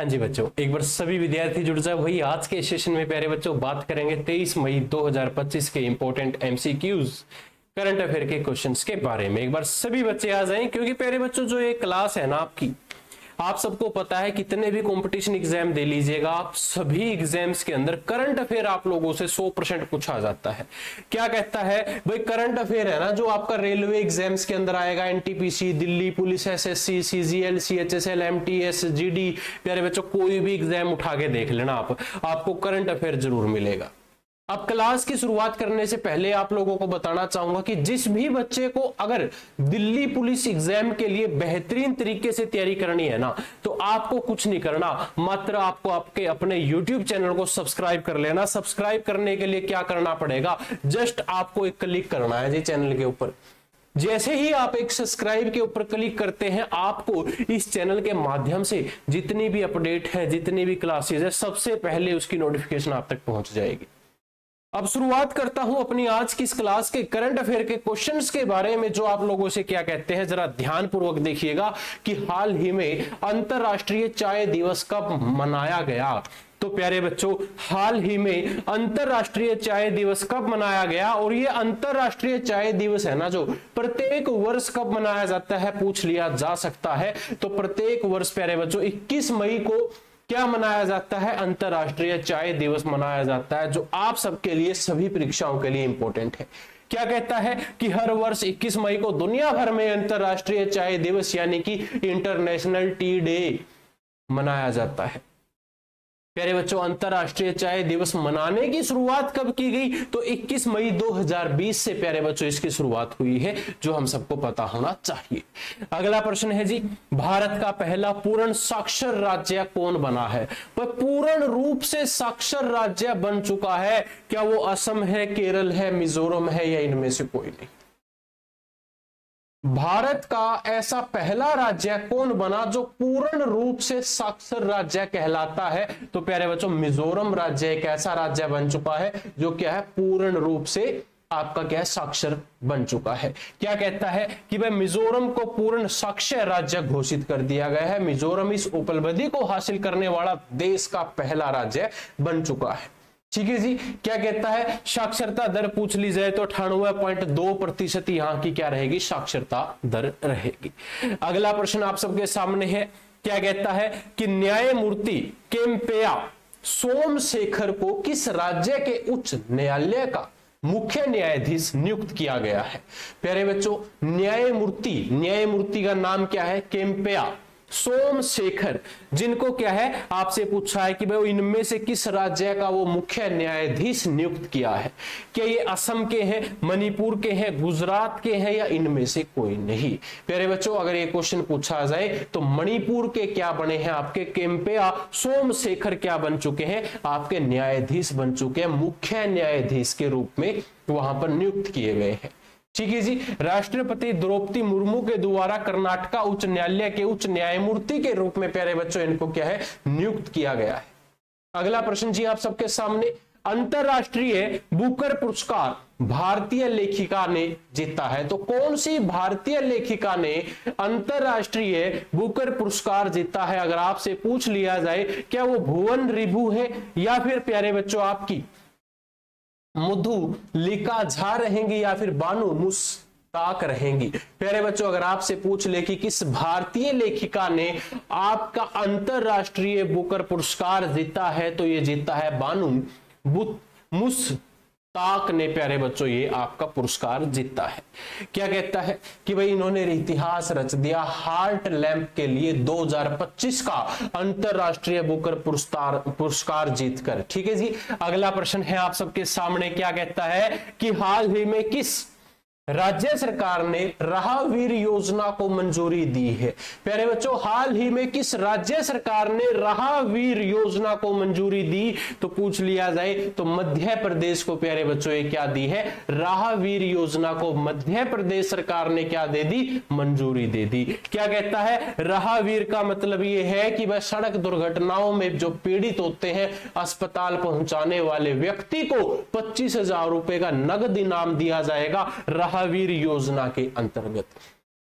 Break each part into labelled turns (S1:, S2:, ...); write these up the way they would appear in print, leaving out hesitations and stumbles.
S1: हाँ जी बच्चों, एक बार सभी विद्यार्थी जुड़ जाए। वही आज के सेशन में प्यारे बच्चों बात करेंगे 23 मई 2025 के इंपॉर्टेंट एमसीक्यूज करंट अफेयर के क्वेश्चंस के बारे में। एक बार सभी बच्चे आ जाएं, क्योंकि प्यारे बच्चों जो ये क्लास है ना आपकी, आप सबको पता है कितने भी कंपटीशन एग्जाम दे लीजिएगा, आप सभी एग्जाम्स के अंदर करंट अफेयर आप लोगों से 100% पूछा जाता है। क्या कहता है भाई, करंट अफेयर है ना जो आपका रेलवे एग्जाम्स के अंदर आएगा, NTPC, Delhi police, SSC, CGL, CHSL, MTS, GD, प्यारे बच्चों कोई भी एग्जाम उठा के देख लेना आप, आपको करंट अफेयर जरूर मिलेगा। अब क्लास की शुरुआत करने से पहले आप लोगों को बताना चाहूंगा कि जिस भी बच्चे को अगर दिल्ली पुलिस एग्जाम के लिए बेहतरीन तरीके से तैयारी करनी है ना, तो आपको कुछ नहीं करना, मात्र आपको आपके अपने YouTube चैनल को सब्सक्राइब कर लेना। सब्सक्राइब करने के लिए क्या करना पड़ेगा, जस्ट आपको एक क्लिक करना है जी चैनल के ऊपर। जैसे ही आप एक सब्सक्राइब के ऊपर क्लिक करते हैं, आपको इस चैनल के माध्यम से जितनी भी अपडेट है, जितनी भी क्लासेस है, सबसे पहले उसकी नोटिफिकेशन आप तक पहुंच जाएगी। अब शुरुआत करता हूं अपनी आज की इस क्लास के करंट अफेयर के क्वेश्चंस के बारे में, जो आप लोगों से क्या कहते हैं जरा ध्यानपूर्वक देखिएगा कि हाल ही में अंतरराष्ट्रीय चाय दिवस कब मनाया गया। तो प्यारे बच्चों, हाल ही में अंतरराष्ट्रीय चाय दिवस कब मनाया गया, और ये अंतरराष्ट्रीय चाय दिवस है ना जो प्रत्येक वर्ष कब मनाया जाता है, पूछ लिया जा सकता है। तो प्रत्येक वर्ष प्यारे बच्चों 21 मई को क्या मनाया जाता है, अंतरराष्ट्रीय चाय दिवस मनाया जाता है, जो आप सबके लिए सभी परीक्षाओं के लिए इंपॉर्टेंट है। क्या कहता है कि हर वर्ष 21 मई को दुनिया भर में अंतरराष्ट्रीय चाय दिवस यानी कि इंटरनेशनल टी डे मनाया जाता है। प्यारे बच्चों, अंतरराष्ट्रीय चाय दिवस मनाने की शुरुआत कब की गई, तो 21 मई 2020 से प्यारे बच्चों इसकी शुरुआत हुई है, जो हम सबको पता होना चाहिए। अगला प्रश्न है जी, भारत का पहला पूर्ण साक्षर राज्य कौन बना है। वह पूर्ण रूप से साक्षर राज्य बन चुका है, क्या वो असम है, केरल है, मिजोरम है, या इनमें से कोई नहीं। भारत का ऐसा पहला राज्य कौन बना जो पूर्ण रूप से साक्षर राज्य कहलाता है, तो प्यारे बच्चों मिजोरम राज्य एक ऐसा राज्य बन चुका है जो क्या है, पूर्ण रूप से आपका क्या है, साक्षर बन चुका है। क्या कहता है कि भाई मिजोरम को पूर्ण साक्षर राज्य घोषित कर दिया गया है। मिजोरम इस उपलब्धि को हासिल करने वाला देश का पहला राज्य बन चुका है। ठीक है जी। क्या कहता है, साक्षरता दर पूछ ली जाए तो 98.2% यहां की क्या रहेगी, साक्षरता दर रहेगी। अगला प्रश्न आप सबके सामने है, क्या कहता है कि न्यायमूर्ति केम्पेया सोमशेखर को किस राज्य के उच्च न्यायालय का मुख्य न्यायाधीश नियुक्त किया गया है। प्यारे बच्चों, न्यायमूर्ति का नाम क्या है, केम्पेया सोमशेखर, जिनको क्या है आपसे पूछा है कि भाई इनमें से किस राज्य का वो मुख्य न्यायाधीश नियुक्त किया है। क्या ये असम के हैं, मणिपुर के हैं, गुजरात के हैं, या इनमें से कोई नहीं। प्यारे बच्चों, अगर ये क्वेश्चन पूछा जाए तो मणिपुर के क्या बने हैं आपके, केम्पेया सोमशेखर क्या बन चुके हैं, आपके न्यायाधीश बन चुके हैं, मुख्य न्यायाधीश के रूप में वहां पर नियुक्त किए गए हैं। ठीक है जी। राष्ट्रपति द्रौपदी मुर्मू के द्वारा कर्नाटका उच्च न्यायालय के उच्च न्यायमूर्ति के रूप में प्यारे बच्चों इनको क्या है, नियुक्त किया गया है। अगला प्रश्न जी आप सबके सामने, अंतरराष्ट्रीय बुकर पुरस्कार भारतीय लेखिका ने जीता है। तो कौन सी भारतीय लेखिका ने अंतरराष्ट्रीय बुकर पुरस्कार जीता है, अगर आपसे पूछ लिया जाए क्या वो भुवन रिभु है, या फिर प्यारे बच्चों आपकी मधुलिका झा रहेंगी, या फिर बानु मुश्ताक रहेंगी। प्यारे बच्चों, अगर आपसे पूछ ले कि किस भारतीय लेखिका ने आपका अंतरराष्ट्रीय बुकर पुरस्कार जीता है, तो ये जीता है बानु मुश्ताक ने प्यारे बच्चों ये आपका पुरस्कार जीता है। क्या कहता है कि भाई इन्होंने इतिहास रच दिया हार्ट लैंप के लिए 2025 का अंतरराष्ट्रीय बुकर पुरस्कार जीतकर। ठीक है जी। अगला प्रश्न है आप सबके सामने, क्या कहता है कि हाल ही में किस राज्य सरकार ने राहवीर योजना को मंजूरी दी है। प्यारे बच्चों, हाल ही में किस राज्य सरकार ने राहवीर योजना को मंजूरी दी, तो पूछ लिया जाए तो मध्य प्रदेश को प्यारे बच्चों ये क्या दी है, राहवीर योजना को मध्य प्रदेश सरकार ने क्या दे दी, मंजूरी दे दी। क्या कहता है, राहवीर का मतलब ये है कि वह सड़क दुर्घटनाओं में जो पीड़ित होते हैं, अस्पताल पहुंचाने वाले व्यक्ति को 25,000 रुपए का नगद इनाम दिया जाएगा राहवीर योजना के अंतर्गत।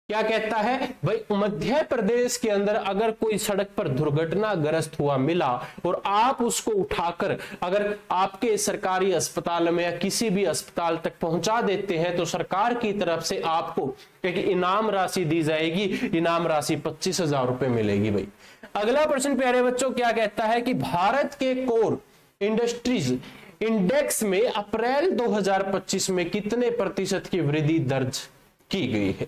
S1: क्या कहता है भाई, मध्य प्रदेश के अंदर अगर कोई सड़क पर दुर्घटनाग्रस्त हुआ मिला और आप उसको उठाकर अगर आपके सरकारी अस्पताल में या किसी भी अस्पताल तक पहुंचा देते हैं तो सरकार की तरफ से आपको एक इनाम राशि दी जाएगी। इनाम राशि 25,000 रुपए मिलेगी भाई। अगला प्रश्न प्यारे बच्चों क्या कहता है कि भारत के कोर इंडस्ट्रीज इंडेक्स में अप्रैल 2025 में कितने प्रतिशत की वृद्धि दर्ज की गई है?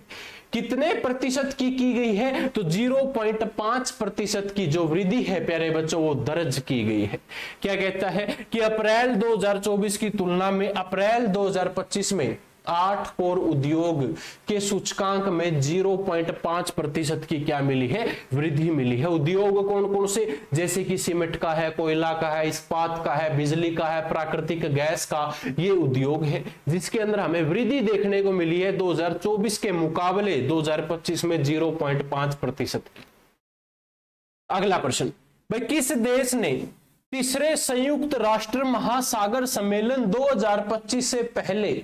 S1: कितने प्रतिशत की गई है? तो 0.5% की जो वृद्धि है प्यारे बच्चों वो दर्ज की गई है। क्या कहता है कि अप्रैल 2024 की तुलना में अप्रैल 2025 में 8 कोर उद्योग के सूचकांक में 0.5% की क्या मिली है? वृद्धि मिली है। उद्योग कौन कौन से? जैसे कि सीमेंट का है, कोयला का है, इस्पात का है, बिजली का है, प्राकृतिक गैस का, ये उद्योग है जिसके अंदर हमें वृद्धि देखने को मिली है 2024 के मुकाबले 2025 में 0.5% की। अगला प्रश्न भाई, किस देश ने तीसरे संयुक्त राष्ट्र महासागर सम्मेलन 2025 से पहले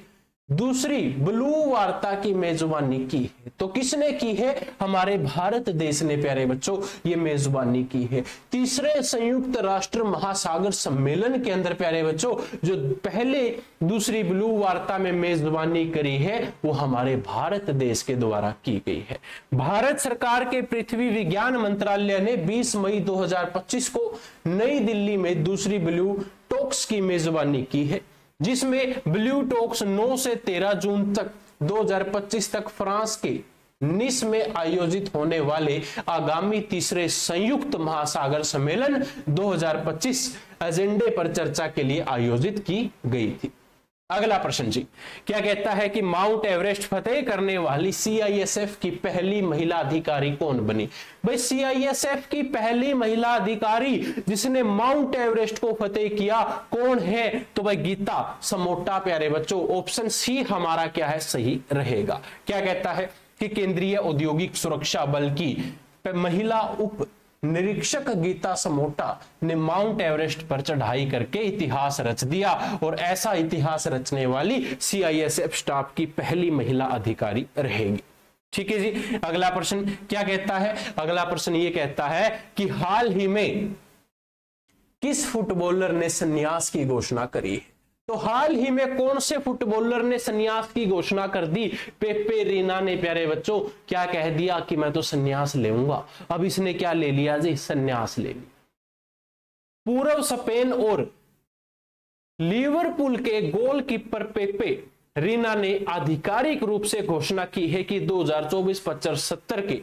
S1: दूसरी ब्लू वार्ता की मेजबानी की है? तो किसने की है? हमारे भारत देश ने प्यारे बच्चों ये मेजबानी की है। तीसरे संयुक्त राष्ट्र महासागर सम्मेलन के अंदर प्यारे बच्चों जो पहले दूसरी ब्लू वार्ता में मेजबानी करी है वो हमारे भारत देश के द्वारा की गई है। भारत सरकार के पृथ्वी विज्ञान मंत्रालय ने 20 मई 2025 को नई दिल्ली में दूसरी ब्लू टॉक्स की मेजबानी की है, जिसमें ब्लू टॉक्स 9 से 13 जून तक 2025 तक फ्रांस के निस में आयोजित होने वाले आगामी तीसरे संयुक्त महासागर सम्मेलन 2025 एजेंडे पर चर्चा के लिए आयोजित की गई थी। अगला प्रश्न जी क्या कहता है कि माउंट एवरेस्ट फतेह करने वाली सीआईएसएफ की पहली महिला अधिकारी कौन बनी? भाई सीआईएसएफ की पहली महिला अधिकारी जिसने माउंट एवरेस्ट को फतेह किया कौन है? तो भाई गीता समोटा प्यारे बच्चों। ऑप्शन सी हमारा क्या है? सही रहेगा। क्या कहता है कि केंद्रीय औद्योगिक सुरक्षा बल की महिला उप निरीक्षक गीता समोटा ने माउंट एवरेस्ट पर चढ़ाई करके इतिहास रच दिया और ऐसा इतिहास रचने वाली सीआईएसएफ स्टाफ की पहली महिला अधिकारी रहेगी। ठीक है जी। अगला प्रश्न क्या कहता है? अगला प्रश्न ये कहता है कि हाल ही में किस फुटबॉलर ने संन्यास की घोषणा करी है? तो हाल ही में कौन से फुटबॉलर ने संन्यास की घोषणा कर दी? पेपे रीना ने प्यारे बच्चों क्या कह दिया कि मैं तो संन्यास लेऊंगा। अब इसने क्या ले लिया जी? संन्यास ले लिया। पूर्व स्पेन और लिवरपूल के गोलकीपर पेपे रीना ने आधिकारिक रूप से घोषणा की है कि 2024-25 के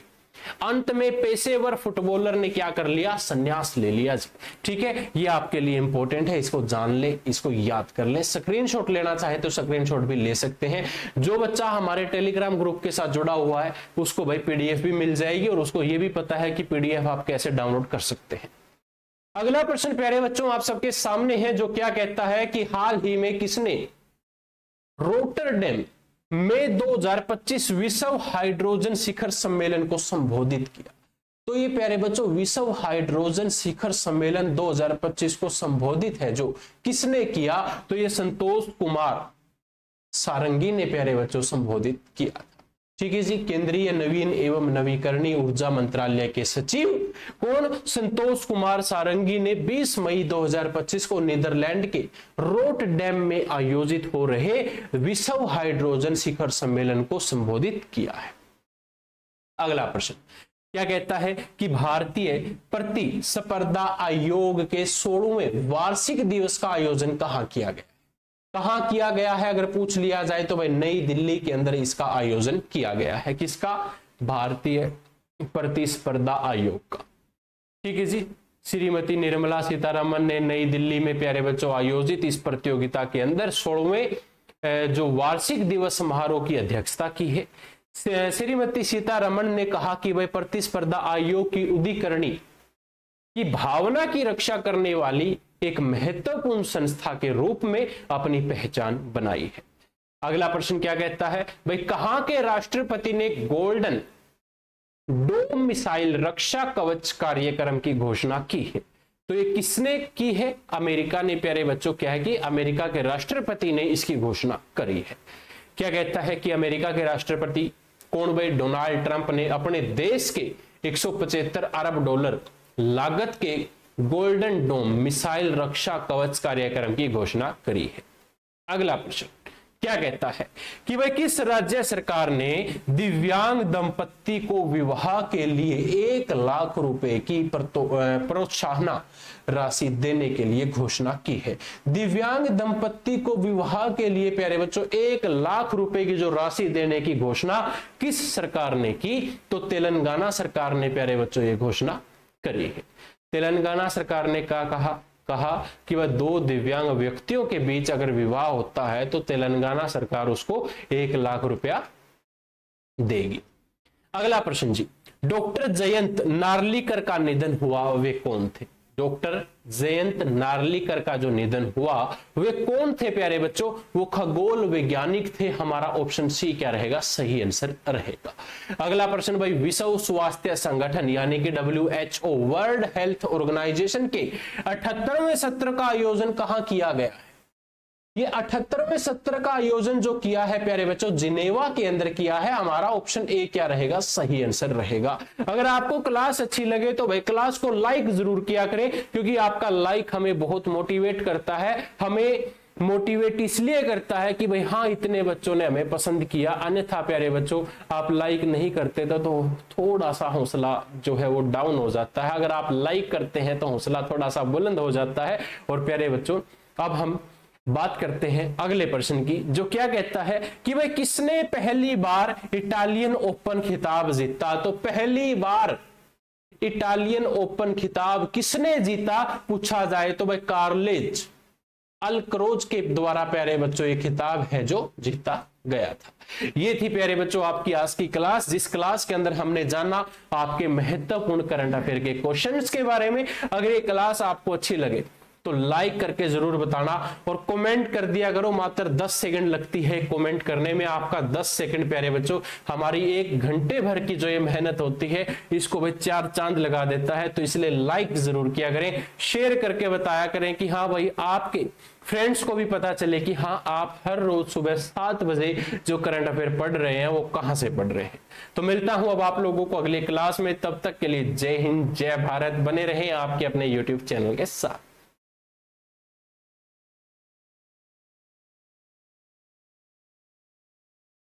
S1: अंत में पेशेवर फुटबॉलर ने क्या कर लिया? संन्यास ले लिया जी। ठीक है, ये आपके लिए इंपॉर्टेंट है, इसको जान ले, इसको याद कर ले। स्क्रीनशॉट लेना चाहे तो स्क्रीनशॉट भी ले सकते हैं। जो बच्चा हमारे टेलीग्राम ग्रुप के साथ जुड़ा हुआ है उसको भाई पीडीएफ भी मिल जाएगी और उसको ये भी पता है कि पीडीएफ आप कैसे डाउनलोड कर सकते हैं। अगला प्रश्न प्यारे बच्चों आप सबके सामने है जो क्या कहता है कि हाल ही में किसने रोटरडेम में 2025 विश्व हाइड्रोजन शिखर सम्मेलन को संबोधित किया? तो ये प्यारे बच्चों विश्व हाइड्रोजन शिखर सम्मेलन 2025 को संबोधित है जो किसने किया? तो ये संतोष कुमार सारंगी ने प्यारे बच्चों संबोधित किया। ठीक है जी। केंद्रीय नवीन एवं नवीकरणीय ऊर्जा मंत्रालय के सचिव कौन? संतोष कुमार सारंगी ने 20 मई 2025 को नीदरलैंड के रोटरडेम में आयोजित हो रहे विश्व हाइड्रोजन शिखर सम्मेलन को संबोधित किया है। अगला प्रश्न क्या कहता है कि भारतीय प्रतिस्पर्धा आयोग के 16वें वार्षिक दिवस का आयोजन कहां किया गया? कहां किया गया है अगर पूछ लिया जाए तो भाई नई दिल्ली के अंदर इसका आयोजन किया गया है। किसका? भारतीय प्रतिस्पर्धा आयोग का। ठीक है जी। श्रीमती सीतारमण ने नई दिल्ली में प्यारे बच्चों आयोजित इस प्रतियोगिता के अंदर 16वें जो वार्षिक दिवस समारोह की अध्यक्षता की है। श्रीमती सीतारमण ने कहा कि भाई प्रतिस्पर्धा आयोग की उदारीकरण की भावना की रक्षा करने वाली एक महत्वपूर्ण संस्था के रूप में अपनी पहचान बनाई है। अगला प्रश्न क्या कहता है? भाई कहां के राष्ट्रपति ने गोल्डन डोम मिसाइल रक्षा कवच कार्यक्रम की घोषणा की है? तो ये किसने की है? अमेरिका ने प्यारे बच्चों क्या है कि अमेरिका के राष्ट्रपति ने इसकी घोषणा करी है। क्या कहता है कि अमेरिका के राष्ट्रपति कौन भाई? डोनाल्ड ट्रंप ने अपने देश के 175 अरब डॉलर लागत के गोल्डन डोम मिसाइल रक्षा कवच कार्यक्रम की घोषणा करी है। अगला प्रश्न क्या कहता है कि भाई किस राज्य सरकार ने दिव्यांग दंपत्ति को विवाह के लिए 1 लाख रुपए की प्रोत्साहन राशि देने के लिए घोषणा की है? दिव्यांग दंपत्ति को विवाह के लिए प्यारे बच्चों 1 लाख रुपए की जो राशि देने की घोषणा किस सरकार ने की? तो तेलंगाना सरकार ने प्यारे बच्चों ये घोषणा करी है। तेलंगाना सरकार ने क्या कहा कि वह 2 दिव्यांग व्यक्तियों के बीच अगर विवाह होता है तो तेलंगाना सरकार उसको 1 लाख रुपया देगी। अगला प्रश्न जी, डॉक्टर जयंत नार्लिकर का निधन हुआ, वे कौन थे? डॉक्टर जयंत नार्लिकर का जो निधन हुआ वे कौन थे प्यारे बच्चों? वो खगोल वैज्ञानिक थे। हमारा ऑप्शन सी क्या रहेगा? सही आंसर रहेगा। अगला प्रश्न भाई, विश्व स्वास्थ्य संगठन यानी कि WHO वर्ल्ड हेल्थ ऑर्गेनाइजेशन के 78वें सत्र का आयोजन कहां किया गया है? ये 78वें सत्र का आयोजन जो किया है प्यारे बच्चों जिनेवा के अंदर किया है। हमारा ऑप्शन ए क्या रहेगा? सही आंसर रहेगा। अगर आपको क्लास अच्छी लगे तो भाई क्लास को लाइक जरूर किया करें, क्योंकि आपका लाइक हमें बहुत मोटिवेट करता है। हमें मोटिवेट इसलिए करता है कि भाई हाँ इतने बच्चों ने हमें पसंद किया। अन्यथा प्यारे बच्चों आप लाइक नहीं करते तो थोड़ा सा हौसला जो है वो डाउन हो जाता है। अगर आप लाइक करते हैं तो हौसला थोड़ा सा बुलंद हो जाता है। और प्यारे बच्चों अब हम बात करते हैं अगले प्रश्न की, जो क्या कहता है कि भाई किसने पहली बार इटालियन ओपन खिताब जीता? तो पहली बार इटालियन ओपन खिताब किसने जीता पूछा जाए तो भाई कार्लेज अल्क्रोज के द्वारा प्यारे बच्चों ये खिताब है जो जीता गया था। ये थी प्यारे बच्चों आपकी आज की क्लास, जिस क्लास के अंदर हमने जाना आपके महत्वपूर्ण करंट अफेयर के क्वेश्चंस के बारे में। अगर ये क्लास आपको अच्छी लगे तो लाइक करके जरूर बताना और कमेंट कर दिया करो। मात्र 10 सेकंड लगती है कमेंट करने में। आपका 10 सेकंड प्यारे बच्चों हमारी 1 घंटे भर की जो ये मेहनत होती है इसको भाई 4 चांद लगा देता है। तो इसलिए लाइक जरूर किया करें, शेयर करके बताया करें कि हाँ भाई आपके फ्रेंड्स को भी पता चले कि हाँ आप हर रोज सुबह 7 बजे जो करंट अफेयर पढ़ रहे हैं वो कहां से पढ़ रहे हैं। तो मिलता हूं अब आप लोगों को अगले क्लास में। तब तक के लिए जय हिंद, जय भारत। बने रहें आपके अपने YouTube चैनल के साथ।